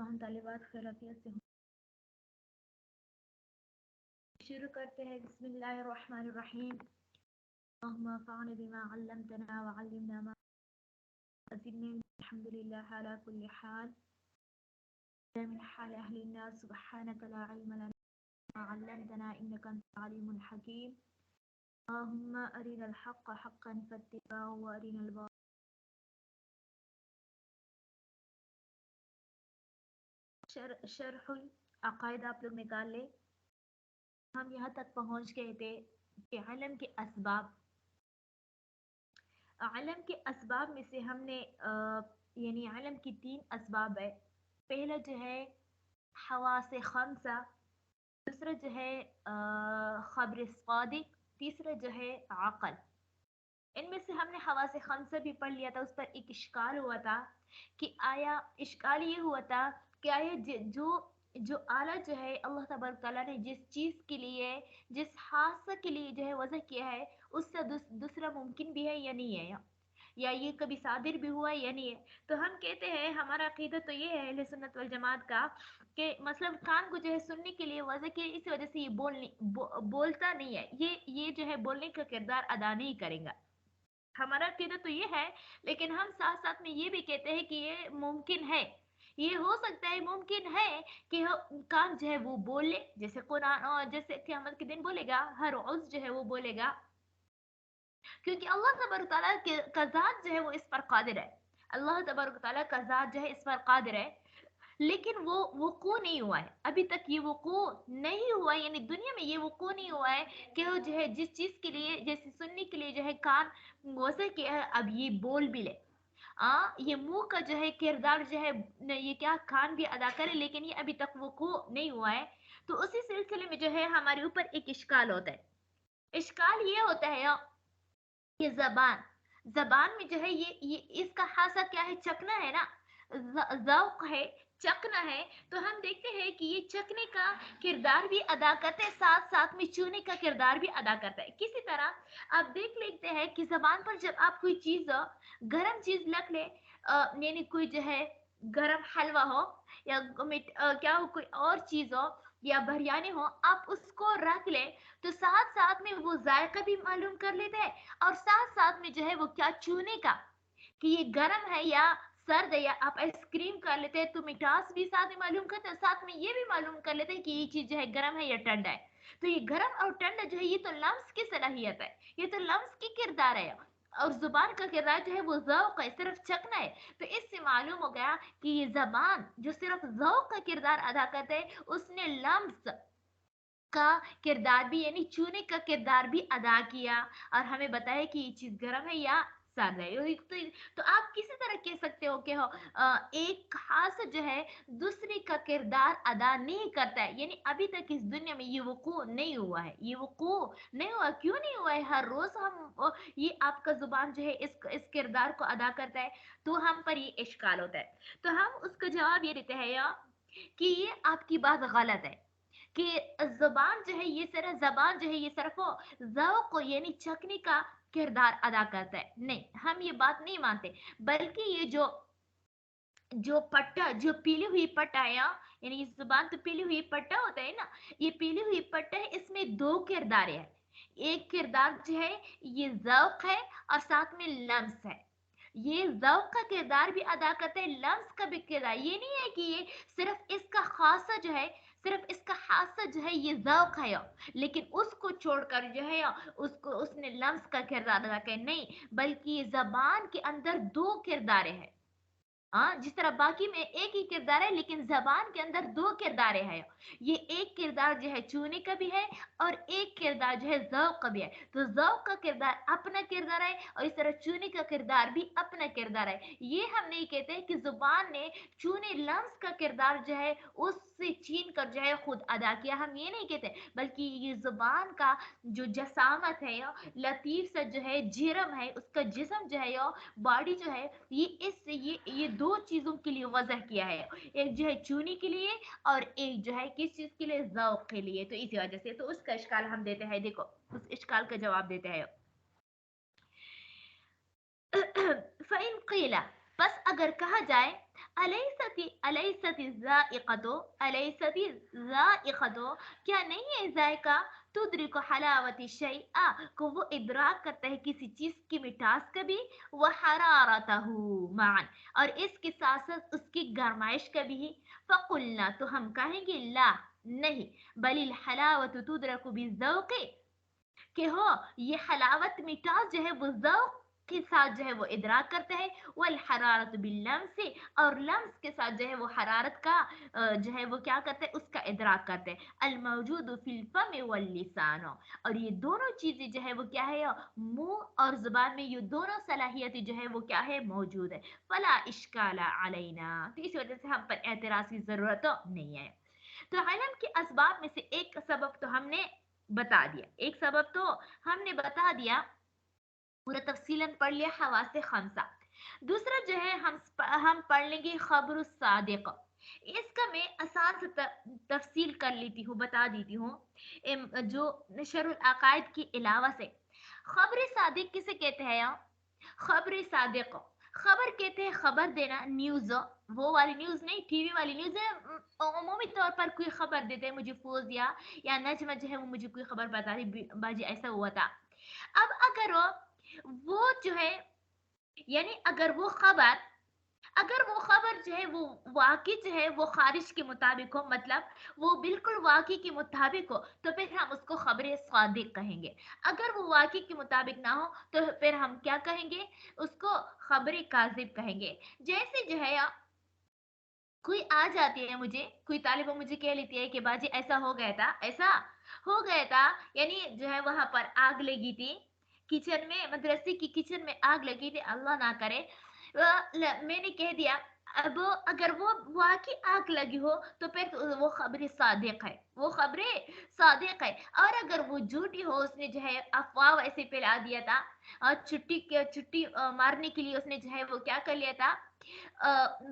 तमाम तालिबात खैरियत से शुरू करते हैं। बिस्मिल्लाहिर्रहमानिर्रहीम। अल्लाहुम्मा फ़अना बिमा अल्लमतना व अल्लिमना मा ज़िदनी अल्हम्दुलिल्लाह अला कुल्ली हाल min हाल अहली الناس سبحانك لا علم لنا ما علمتنا إنك أنت العليم الحكيم اللهم أرنا الحق حقا فاتبعه وأرنا الباطل शरहुल अकायद आप लोग निकाल ले। हम यहाँ तक पहुँच गए थे कि इल्म के असबाब, इल्म के असबाब में से हमने यानी इल्म की 3 असबाब है। पहला जो है हवासे खम्सा, दूसरा जो है खबर सादिक, तीसरा जो है अक़ल। इनमें से हमने हवासे खम्सा भी पढ़ लिया था। उस पर एक इश्काल हुआ था कि आया इश्काल ये हुआ था कि आया जो जो आला जो है अल्लाह तबारक तआला ने जिस चीज़ के लिए, जिस हादसा के लिए जो है वज़ह किया है, उससे दूसरा मुमकिन भी है या नहीं है, या ये कभी सादिर भी हुआ है या नहीं है। तो हम कहते हैं, हमारा अकीदा तो ये है अहले सुन्नत वल जमात का कि मतलब कान को जो है सुनने के लिए वज़ह की, इस वजह से ये बोलता नहीं है, ये जो है बोलने का किरदार अदा नहीं करेगा। हमारा अकीदा तो ये है, लेकिन हम साथ साथ में ये भी कहते हैं कि ये मुमकिन है, ये हो सकता है, मुमकिन है कि कान जो है वो बोले, जैसे कुरान और जैसे क़यामत के दिन बोलेगा, हर उज़्व जो है वो बोलेगा, क्योंकि अल्लाह तबारक तआला का ज़ात जो है वो इस पर कादिर है। अल्लाह तबारक तआला का ज़ात जो है इस पर कादिर है, लेकिन वो वुकू नहीं हुआ है, अभी तक ये वुकू नहीं हुआ है, यानी दुनिया में ये वुकू नहीं हुआ है कि वो जो है जिस चीज़ के लिए, जैसे सुनने के लिए जो है कान वैसे किया है, अब ये बोल भी ले। ये मुंह का जो है किरदार जो है ये क्या कान भी अदा करे, लेकिन ये अभी तक वुकू नहीं हुआ है। तो उसी सिलसिले में जो है हमारे ऊपर एक इश्काल होता है। इश्काल ये होता है ये जबान में जो है ये इसका हासा क्या है, चखना है ना, ज़ौक़ है, चखना है। तो हम देखते हैं कि ये चखने का किरदार भी अदा करते हैं, साथ साथ में चूने का किरदार भी अदा करता है। किसी तरह आप देख लेते हैं कि जबान पर जब आप कोई चीज़ गरम चीज़ रख ले, यानी कोई जो है गरम हलवा हो या क्या हो, कोई और चीज़ हो या बिरयानी हो, आप उसको रख ले तो साथ साथ में वो जायका भी मालूम कर लेते हैं, और साथ साथ में जो है वो क्या चूने का कि ये गर्म है या सर्द है, या आप आइसक्रीम कर लेते हैं तो मिठास भी साथ में मालूम करते हैं, साथ में ये भी मालूम कर लेते हैं कि ये चीज जो है गर्म है या ठंडा है। तो ये गर्म और ठंडा जो है ये तो लम्स की सलाहियत है, ये तो लम्स की किरदार है, और जुबान का किरदार जो है वो ज़ौक़ है, सिर्फ चखना है। तो इससे मालूम हो गया कि ये जबान जो सिर्फ ज़ौक़ का किरदार अदा करते हैं, उसने लम्स का किरदार भी यानी चूने का किरदार भी अदा किया, और हमें बताया कि ये चीज गर्म है या सर्द है। तो आप किसी तरह कह सकते हो कि एक खास जो है दूसरे का किरदार अदा नहीं करता है, यानी अभी तक इस दुनिया में ये वकूअ नहीं हुआ है, ये वकूअ नहीं हुआ। क्यों नहीं हुआ है? हर रोज हम ये आपका जुबान जो है इस किरदार को अदा करता है, तो हम पर ये इश्काल होता है। तो हम उसका जवाब ये देते हैं कि ये आपकी बात गलत है कि जबान जो है ये सिर्फ ज़ौक़ यानी चखने का किरदार अदा करता है। नहीं, हम ये बात नहीं मानते, बल्कि ये जो जो पट्टा, जो पीली हुई पट्टा है, यानी ये जुबान तो पीली हुई पट्टा होता है ना, ये पीली हुई पट्टा है, इसमें 2 किरदार है। एक किरदार जो है ये ज़ौक़ है, और साथ में लम्स है। ये ज़ौक़ का किरदार भी अदा करते हैं, लम्स का भी किरदार। ये नहीं है कि ये सिर्फ इसका खासा जो है, सिर्फ इसका खासा जो है ये ज़ौक़ है, लेकिन उसको छोड़कर जो है उसको उसने लम्स का किरदार अदा किया, नहीं, बल्कि ये ज़बान के अंदर 2 किरदारें हैं। हाँ, जिस तरह बाकी में एक ही किरदार है, लेकिन जबान के अंदर 2 किरदारें हैं। ये एक किरदार जो है चूने का भी है, और एक किरदार जो है ज़ौक़ का भी है। तो ज़ौक़ का किरदार अपना किरदार है, और इस तरह चूने का किरदार भी अपना किरदार है। ये हम नहीं कहते कि जुबान ने चूने लम्स का किरदार जो है उससे छीन कर जो है खुद अदा किया, हम ये नहीं कहते, बल्कि ये जुबान का जो जसामत है या लतीफ सा जो है जिरम है, उसका जिस्म जो है या बॉडी जो है, ये 2 चीजों के लिए वजह किया है, एक जो है चूने के लिए, और एक जो है किस चीज के लिए, ज़ौक़ के लिए। तो इसी वजह से तो उसका इश्काल हम देते हैं। देखो, उस इश्काल का जवाब देते हैं फ़इन क़ीला, बस अगर कहा जाए अलैसति ज़ाइक़तो, क्या नहीं है जायका, तुदरिक हलावत शै'a, को वो इदराक करता है किसी चीज की मिठास का भी, वह हरारतहू मान, और इसके साथ साथ उसकी गरमाइश का भी। फकुलना, तो हम कहेंगे ला, नहीं, बलिल हलावत तुदरक बिज़ौक़, कि हो ये हलावत मिठास जो है वो ज़ौक़ के साथ जो है वो इदराक करता है, वल हरारत बिल्लम्स, और लम्स के साथ जो है वो हरारत का जो है वो क्या करते हैं, उसका इदराक करते हैं। अल मौजूद फिल फम वल लिसान, और ये दोनों चीजें जो है वो क्या है, मुंह और जुबान में ये दोनों सलाहियतें जो है वो क्या है, मौजूद है। फला इश्काला अलैना, तो इस वजह से हम पर एतराज की जरूरत तो नहीं है। तो इल्म के असबाब में से एक सबब तो हमने बता दिया, एक सबब तो हमने बता दिया, पूरा तफसीलन पढ़ लिया, हवासे खमसा। दूसरा जो है हम पढ़ लेंगे खबर सादिक। इसका मैं आसान से तफसील कर लेती हूँ, बता देती हूँ। जो नशरुल अकायद के अलावा से खबर सादिक किसे कहते हैं यार? खबर सादिक, खबर कहते हैं खबर देना, न्यूज, वो वाली न्यूज नहीं, टीवी वाली न्यूज है। अमूमी तौर पर कोई खबर देते हैं, मुझे फोजिया या नजमा जो है वो मुझे कोई खबर बता रही, बाजी ऐसा हुआ था। अब अगर वो जो है, यानी अगर वो खबर जो है वो वाकई जो है वो खारिज के मुताबिक हो, मतलब वो बिल्कुल वाकई के मुताबिक हो, तो फिर हम उसको खबर सादिक कहेंगे। अगर वो वाकई के मुताबिक ना हो तो फिर हम क्या कहेंगे, उसको खबर काजिब कहेंगे। जैसे जो है कोई आ जाती है, मुझे कोई तालिबा मुझे कह लेती है कि बाजी ऐसा हो गया था, ऐसा हो गया था, यानी जो है वहां पर आग लगी थी, किचन में, मदरसे की किचन में आग लगी थी, अल्लाह ना करे। मैंने कह दिया। अब अगर वो वाकई आग लगी हो तो फिर तो वो खबरें सादिक है, वो खबरें सादिक है। और अगर वो झूठी हो, उसने जो है अफवाह वैसे फैला दिया था, और छुट्टी मारने के लिए उसने जो है वो क्या कर लिया था,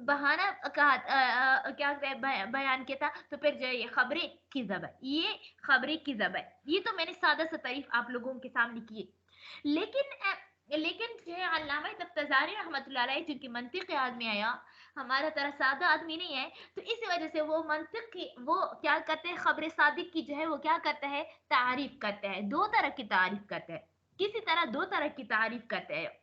बहाना कहा, क्या कहते हैं, बयान किया था, तो फिर जो है ये खबरें किज़ब है, ये खबरें किज़ब है। ये तो मैंने सादा सा तारीफ आप लोगों के सामने की। लेकिन लेकिन जो है अल्लामा तफ्ताजानी रहमतुल्लाह अलैह, जिनकी मंतिक़ आदमी आया, हमारा तरह सादा आदमी नहीं है, तो इस वजह से वो मंतिक़ की वो क्या करते हैं, खबर सादिक की जो है वो क्या करते हैं, तारीफ करते हैं। दो तरह की तारीफ करते हैं, किसी तरह दो तरह की तारीफ करते हैं।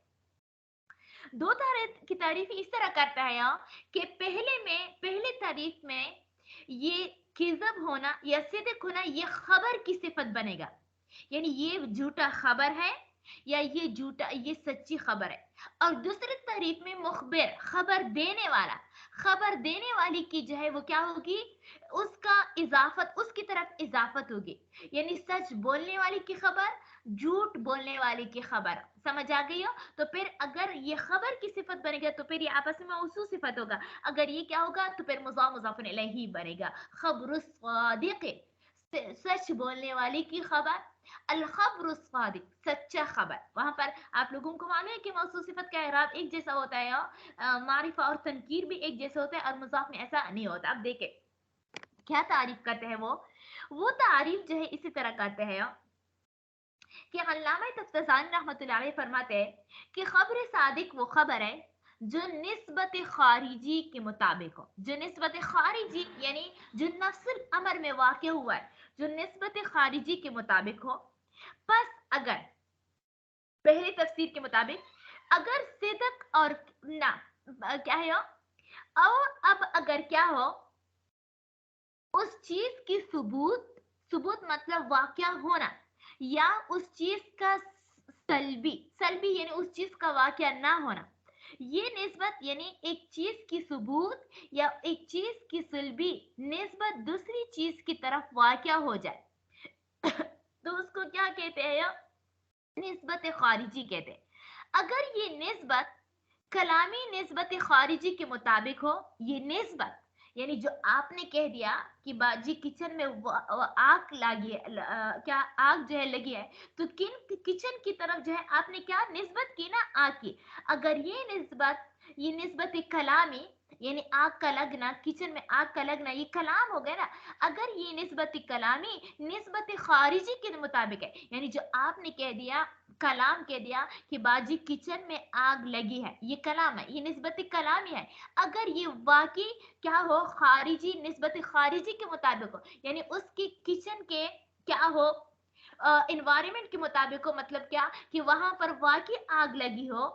दो तरह की तारीफ इस तरह करता है यहाँ, कि पहले तारीफ में ये किजब होना या सिद्क होना, ये खबर की सिफत बनेगा, यानी ये झूठा खबर है, या ये झूठा, ये सच्ची खबर है। और दूसरी तारीफ में मुखबिर, खबर देने वाली की जो है वो क्या होगी, उसका इजाफत, उसकी तरफ इजाफत होगी, यानी सच बोलने वाली की खबर, झूठ बोलने वाले की खबर। समझ आ गई हो? तो फिर अगर ये खबर की सिफत बनेगा तो फिर ये आपस में मौसू सिफत होगा। अगर ये क्या होगा तो फिर मुजाफन इलैहि बनेगा, खबर सादिक, सच बोलने वाली की खबर। अल खबर सादिक, सच्चा खबर। वहां पर आप लोगों को मालूम है कि मौसू सिफत का इराब एक जैसा होता है, मारिफा और तनकीर भी एक जैसे होता है, और मुजाफ में ऐसा नहीं होता। अब देखे क्या तारीफ करते हैं वो तारीफ जो है इसी तरह करते हैं कि अल्लामा तफ्ताजानी रहमतुल्लाह अलैह फरमाते हैं कि खबर सादिक वो खबर है जो निस्बत खारिजी के मुताबिक हो। जो निस्बत खारिजी यानी जो नफ्सुल अमर में वाक़ हुआ है, जो निस्बत खारिजी के मुताबिक हो। बस अगर पहली तफसीर के मुताबिक अगर सिदक और ना क्या है, और अब अगर क्या हो, उस चीज की सबूत, सबूत मतलब वाकया होना, या उस चीज का सल्बी, सल्बी यानी उस चीज का वाकया ना होना, ये निस्बत यानी एक चीज की सबूत या एक चीज की सल्बी निस्बत दूसरी चीज की तरफ वाकया हो जाए तो उसको क्या कहते हैं, निस्बत खारिजी कहते हैं। अगर ये निस्बत कलामी निस्बत खारिजी के मुताबिक हो, ये निस्बत यानी जो आपने कह दिया कि बाजी किचन में आग लगी है, क्या आग जो है लगी है, तो किन किचन की तरफ जो है आपने क्या निस्बत की ना, आग की। अगर ये निस्बत कलामी यानी आग का लगना, किचन में आग का लगना, ये कलाम हो गया ना। अगर ये निस्बत कलामी निस्बत खारिजी के मुताबिक है, यानी जो आपने कह दिया, कलाम कह दिया कि बाजी किचन में आग लगी है, ये कलाम है, ये निस्बत कलामी है। अगर ये वाकई क्या हो, खारिजी, निस्बत खारिजी के मुताबिक हो, यानी उसकी किचन के क्या हो, इन्वायरमेंट के मुताबिक हो, मतलब क्या कि वहां पर वाकई आग लगी हो,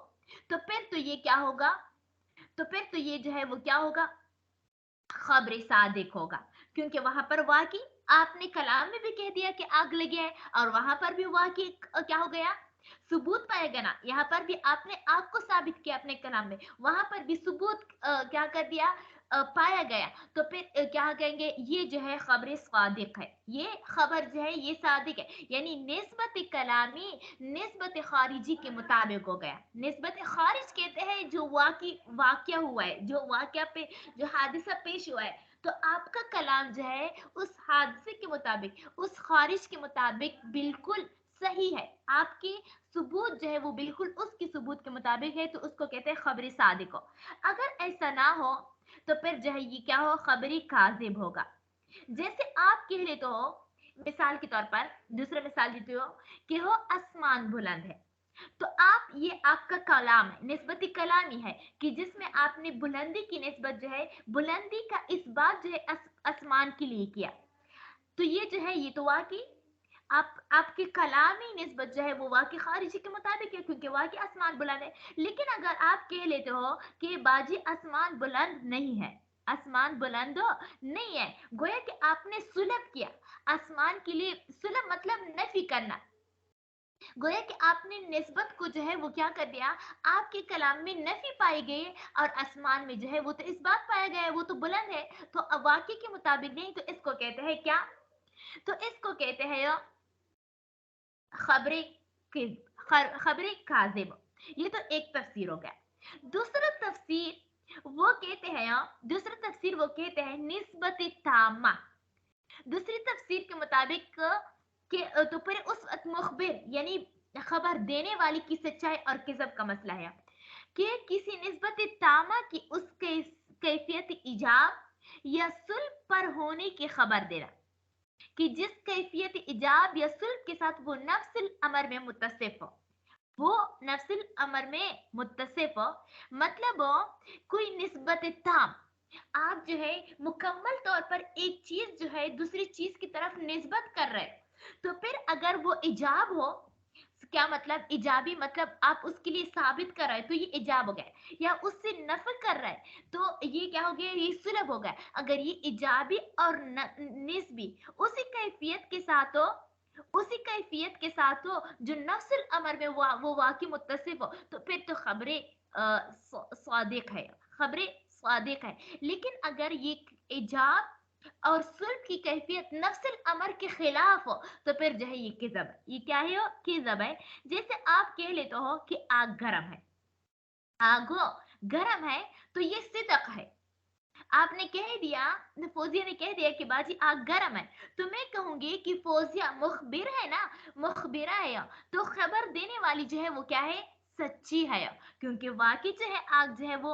तो फिर तो ये क्या होगा, तो फिर तो ये जो है वो क्या होगा, खबर सादिक होगा। क्योंकि वहां पर वाकई आपने कलाम में भी कह दिया कि आग लगी है, और वहां पर भी वाकई क्या हो गया, सबूत पाया गया ना। यहाँ पर भी आपने आग को साबित किया अपने कलाम में, वहां पर भी सबूत क्या कर दिया, पाया गया। तो फिर क्या कहेंगे, ये जो है खबर सादिक है, ये खबर जो है ये सादिक है, यानी निस्बत कलामी निस्बत खारिजी के मुताबिक हो गया। निस्बत खारिज कहते हैं जो वाक्य हुआ है, जो वाक्य पे जो हादिसा पेश हुआ है, तो आपका कलाम जो है उस हादसे के मुताबिक, उस खारिज के मुताबिक बिल्कुल सही है। आपकी सबूत जो है वो बिल्कुल उसकी सबूत के मुताबिक है, तो उसको कहते हैं खबरी सादिक हो। अगर ऐसा ना हो तो फिर जो है ये क्या हो, खबरी काजिब होगा। जैसे आप कह लेते हो, मिसाल के तौर पर दूसरा मिसाल देते हो कि हो आसमान बुलंद है, तो आप, ये आपका कलाम है, निस्बती कलामी है, कि जिसमें आपने बुलंदी की निस्बत जो है, बुलंदी का इस बात जो है आसमान के लिए किया। तो ये जो है ये तो वाकई आप आपके कलामी निस्बत जो है वो वाकई खारिजी के मुताबिक है, क्योंकि वाकई आसमान बुलंद है। लेकिन अगर आप कह लेते हो कि बाजी आसमान बुलंद नहीं है, आसमान बुलंद नहीं है, गोया कि आपने सुलभ किया आसमान के लिए। सुलभ मतलब नफी करना, गोया कि आपने निस्बत को जो है वो क्या कर दिया, आपके कलाम में नफी पाई गई, और आसमान में जो है वो तो इस बात पाया गया है, वो तो बुलंद है। तो अब वाकई के मुताबिक नहीं, तो इसको कहते हैं क्या, तो इसको कहते हैं खबरें खबरें काजिब। ये तो एक तफसीर हो गया। दूसरा तफसीर वो कहते हैं, दूसरा तफसीर वो कहते हैं निस्बत तामा। दूसरी तफसीर के मुताबिक कि तो फिर उस मुखबिर यानी खबर देने वाली की सच्चाई और किजब का मसला है, कि किसी निस्बत तामा की उस कैफियत इजाब या सुल्ब पर होने की खबर देना, कि जिस कैफियत इजाब या सुल्ब के साथ वो नफ्सिल अमर में मुत्तसिफ हो, वो नफ्सिल अमर में मुत्तसिफ हो, मतलब हो कोई निस्बत ताम, आप जो है मुकम्मल तौर पर एक चीज जो है दूसरी चीज की तरफ निस्बत कर रहे हो, तो फिर अगर वो इजाब हो, क्या मतलब इजाबी, मतलब आप उसके लिए साबित कर रहे हैं, तो ये इजाब हो गया। या उससे नफी कर रहे हैं, तो ये क्या हो गया, ये सुलभ हो गया। अगर ये इजाबी और निस्बी उसी कैफियत के साथ हो, उसी कैफियत के साथ हो जो नफ्सुल अमर में वो वाकई मुत्तसिफ हो, तो फिर तो खबरें सादिक है, खबरें सादिक है। लेकिन अगर ये इजाब और सुल्ब की कैफियत नफ्सुल अमर के खिलाफ हो, तो फिर जो है ये किजब है। ये क्या है, किजब है। जैसे आप कह लेते हो कि आग गर्म है, आगो गर्म है, तो ये सिदक है। आपने कह दिया, फौजिया ने कह दिया कि बाजी आग गर्म है, तो मैं कहूंगी कि फौजिया मुखबिर है ना, मुखबिरा है, तो खबर देने वाली जो है वो क्या है, सच्ची है। क्योंकि वाकई जो है आग जो है वो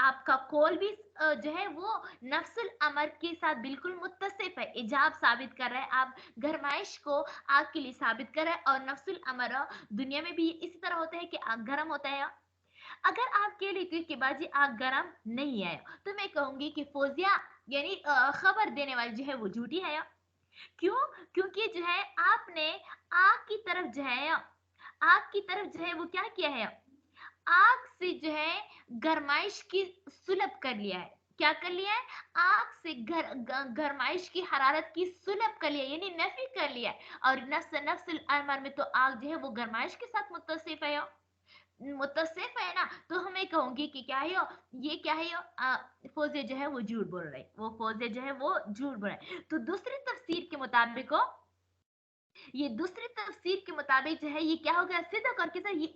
आपका कौल भी जो है वो नफ्सुल अमर के साथ बिल्कुल मुत्तसिफ है, इजाब साबित कर रहा है, आप गरमाइश को आग के लिए साबित कर रहे हैं। और नफ्सुल अमर दुनिया में भी इसी तरह होता है कि आग गर्म होता है। अगर आप कह लेती कि बाजी आग गर्म नहीं है, तो मैं कहूंगी कि फौजिया यानी खबर देने वाली जो है वो झूठी है। क्यों, क्योंकि जो है आपने आग की तरफ जो है, आग की तरफ जो है वो क्या किया है, आग से जो है गरमाइश की सुलभ कर लिया है। क्या कर लिया है, आग से गरमाइश की हरारत की सुलभ कर लिया, यानी नफी कर लिया है। और नफ्स नफ्स अमर में तो आग जो है वो गरमाइश के साथ मुत्तसिफ है, मुत्तसिफ है ना। तो हमें कहूंगी कि क्या है ये क्या है, फौजे जो है वो झूठ बोल रहे, वो फौजे जो है वो झूठ बोल रहे। तो दूसरी तफसीर के मुताबिक हो یہ دوسری تفسیر کے مطابق جو ہے یہ کیا ہو گیا، صدق اور کذب یہ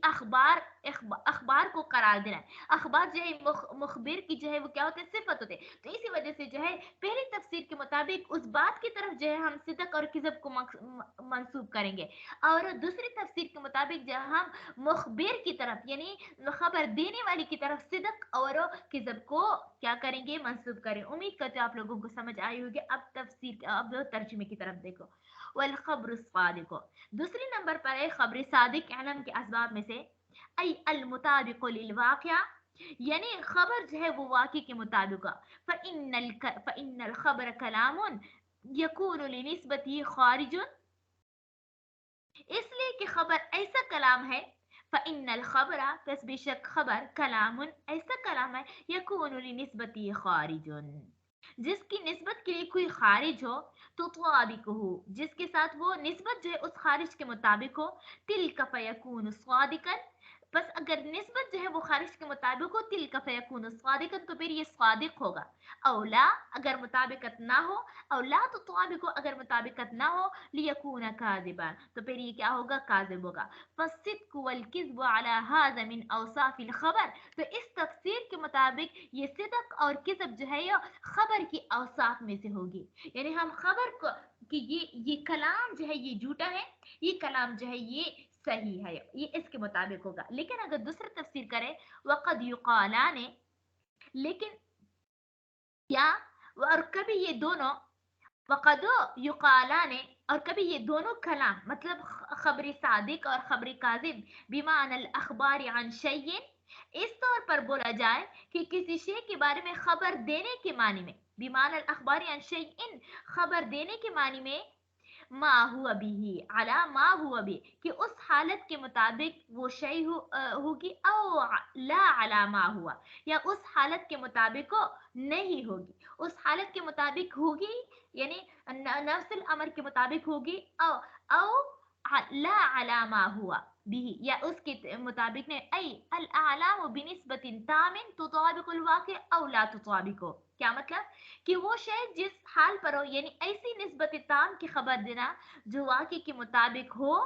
اخبار کو قرار دینا ہے. اخبار جو ہے مخبر کی جو ہے وہ کیا ہوتے ہیں، صفت ہوتے ہیں. تو اسی وجہ سے جو ہے پہلی تفسیر کے مطابق اس بات کی طرف جو ہے ہم صدق اور کذب کو منسوب کریں گے، اور دوسری تفسیر کے مطابق جو ہم مخبر کی طرف یعنی خبر دینے والی کی طرف صدق اور کذب کو کیا کریں گے، منسوب کریں. امید کرتے آپ لوگوں کو سمجھ آئی ہوگی. اب ترجمے کی طرف دیکھو. والخبر الصادق، دوسری نمبر پر ہے خبر صادق علم کے اسباب میں سے ای المطابق للواقع، یعنی خبر جو ہے وہ واقع کے مطابق. فإن الخبر کلام یکون لنسبته خارج، اس لیے کہ خبر ایسا کلام ہے. فإن الخبر، پس بے شک خبر، کلام ایسا کلام ہے، یکون لنسبته خارج، جس کی نسبت کے لیے کوئی خارج ہو. تو طوابقہ، جس کے ساتھ وہ نسبت جو ہے اس خارج کے مطابق ہو. تلک فیکون صادقا، بس اگر نسبت جو ہے وہ خارج کے مطابق ہو، تلک فیکون صادقا، تو پھر یہ صادق ہوگا. اولا، اگر مطابقت نہ ہو، اولا تو طوابق، اگر مطابقت نہ ہو، لیکون کاذبا، تو پھر یہ کیا ہوگا، کاذب ہوگا. فالصدق والکذب على هذا من اوصاف الخبر، تو اس تفسیر کے مطابق یہ صدق اور کذب جو ہے یہ خبر کی اوصاف میں سے ہوگی. یعنی ہم خبر کو کہ یہ کلام جو ہے یہ جھوٹا ہے، یہ کلام جو ہے یہ صحیح ہے، یہ اس کے مطابق ہوگا. لیکن اگر دوسری تفسیر کریں، وقد یقالان، لیکن کیا، اور کبھی یہ دونوں، وقد یقالان، اور کبھی یہ دونوں کلام مطلب خبر صادق اور خبر کاذب بمعنى الاخبار عن شيء، اس طور پر بولا جائے کہ کسی شے کے بارے میں خبر دینے کے معنی میں، بمعنى الاخبار عن شيء، خبر دینے کے معنی میں، ما ہوا بھی علی ما ہوا بھی، کہ اس حالت کے مطابق وہ شے ہوگی، او لا علی ما ہوا، یا اس حالت کے مطابق نہیں ہوگی. اس حالت کے مطابق ہوگی یعنی نفس الامر کے مطابق ہوگی، او لا علی ما ہوا بھی، یا اس کے مطابق نہیں. ای الاعلام بنسبت تام تطابق الواقع او لا تطابق، کیا مطلب کہ وہ شے جس حال پر ہو، یعنی ایسی نسبت تام کی خبر دینا جو واقع کے مطابق ہو،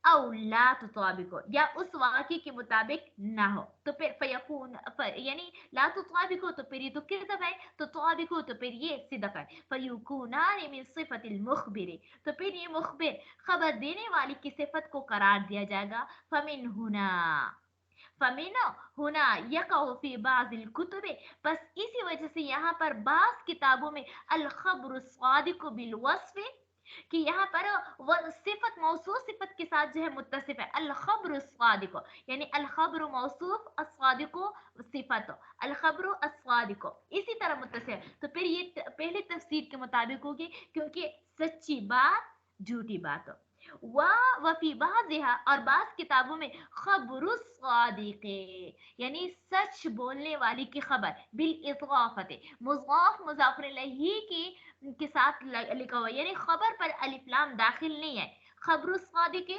او لا تطابق، یا اس واقع کے مطابق نہ ہو، تو پھر فیکون یعنی لا تطابق تو پھر یہ تو کذب ہے، تو طابق تو پھر یہ صدق ہے. فیکونان من صفت المخبر، تو پھر یہ مخبر خبر دینے والی کی صفت کو قرار دیا جائے گا. فمن یقع فی بعض الکتب، بس اسی وجہ سے یہاں پر بعض کتابوں میں الخبر الصادق بالوصف، کہ یہاں پر صفت موصوف صفت کے ساتھ جو ہے متصف ہے. الخبر الصادق یعنی الخبر موصوف، الصادق صفت، الخبر الصادق اسی طرح متصف ہے. تو پھر یہ پہلے تفسیر کے مطابق ہوگی، کیونکہ سچی بات جھوٹی بات. وفی بعضها، اور بعض کتابوں میں خبر الصادق یعنی سچ بولنے والی کی خبر، بالاضافت، مضاف مضاف الیہ کی کے ساتھ لکھا ہوا، یعنی خبر پر الف لام داخل نہیں ہے. خبر الصادق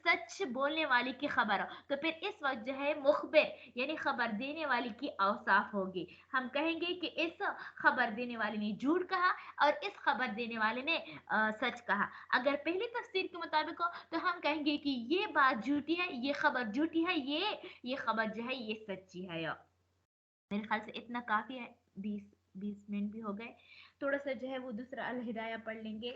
سچ بولنے والی کی خبر، تو پھر اس وقت جو ہے مخبر یعنی خبر دینے والی کی اوصاف ہوگی. ہم کہیں گے کہ اس خبر دینے والے نے جھوٹ کہا اور اس خبر دینے والے نے سچ کہا. اگر پہلی تفسیر کے مطابق ہو تو ہم کہیں گے کہ یہ بات جھوٹی ہے، یہ خبر جھوٹی ہے، یہ خبر جو ہے یہ سچی ہے. میرے خیال سے اتنا کافی ہے، 20 منٹ بھی ہو گئے. تھوڑا سا جو ہے وہ دوسرا الہدایہ پڑھ لیں گے.